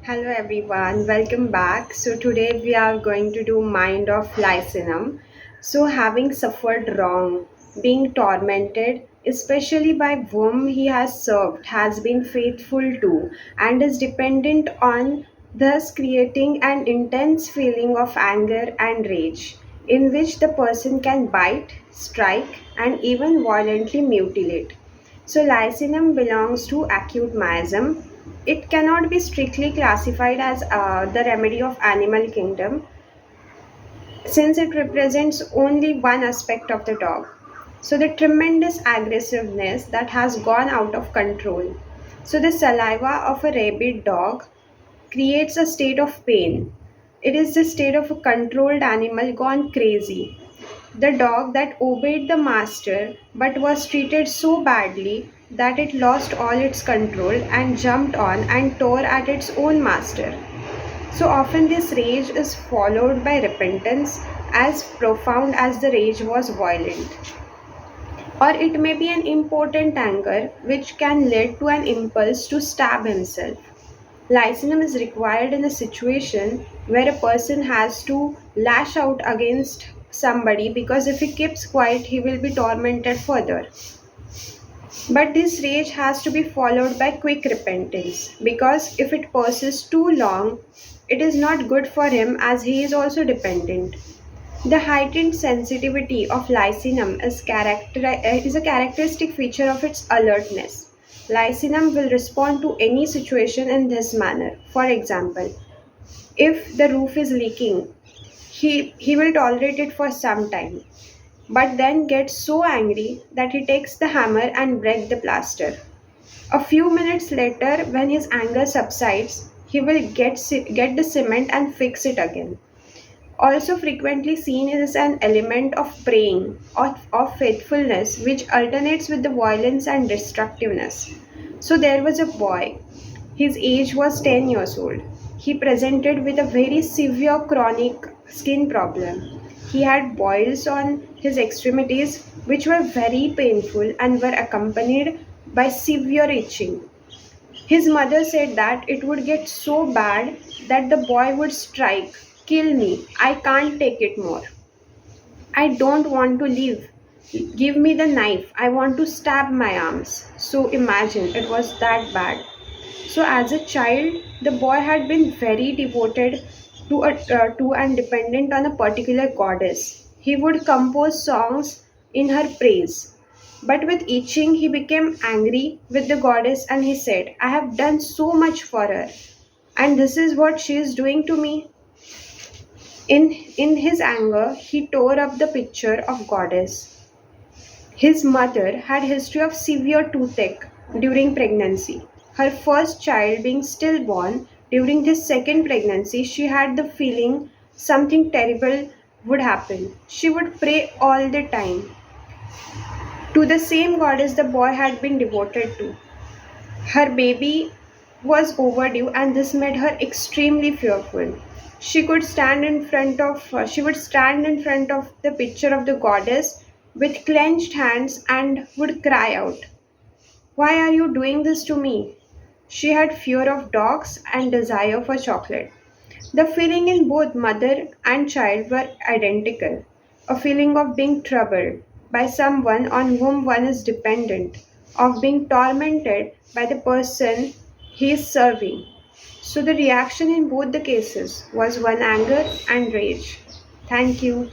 Hello everyone, welcome back. So today we are going to do Mind of Lyssinum. So having suffered wrong, being tormented, especially by whom he has served, has been faithful to, and is dependent on, thus creating an intense feeling of anger and rage, in which the person can bite, strike, and even violently mutilate. So Lysinium belongs to acute miasm. It cannot be strictly classified as the remedy of animal kingdom since it represents only one aspect of the dog. So the tremendous aggressiveness that has gone out of control. So the saliva of a rabid dog creates a state of pain. It is the state of a controlled animal gone crazy. The dog that obeyed the master but was treated so badly that it lost all its control and jumped on and tore at its own master. So often, this rage is followed by repentance as profound as the rage was violent. Or it may be an impotent anger which can lead to an impulse to stab himself. Lysinum is required in a situation where a person has to lash out against somebody because if he keeps quiet, he will be tormented further. But this rage has to be followed by quick repentance because if it persists too long, it is not good for him as he is also dependent. The heightened sensitivity of Lysinum is a characteristic feature of its alertness. Lysinum will respond to any situation in this manner. For example, if the roof is leaking, he will tolerate it for some time, but then gets so angry that he takes the hammer and breaks the plaster. A few minutes later, when his anger subsides, he will get the cement and fix it again. Also frequently seen is an element of praying, of faithfulness, which alternates with the violence and destructiveness. So there was a boy. His age was 10 years old. He presented with a very severe chronic skin problem. He had boils on his extremities, which were very painful and were accompanied by severe itching. His mother said that it would get so bad that the boy would strike, kill me. I can't take it more. I don't want to live. Give me the knife. I want to stab my arms. So imagine, it was that bad. So as a child, the boy had been very devoted to and dependent on a particular goddess. He would compose songs in her praise. But with itching, he became angry with the goddess and he said, I have done so much for her, and this is what she is doing to me. In his anger, he tore up the picture of goddess. His mother had history of severe toothache during pregnancy. Her first child being stillborn, during this second pregnancy, she had the feeling something terrible would happen. She would pray all the time to the same goddess the boy had been devoted to. Her baby was overdue, and this made her extremely fearful. She would stand in front of the picture of the goddess with clenched hands and would cry out, why are you doing this to me? She had fear of dogs and desire for chocolate. The feeling in both mother and child were identical, a feeling of being troubled by someone on whom one is dependent, of being tormented by the person he is serving. So the reaction in both the cases was one anger and rage. Thank you.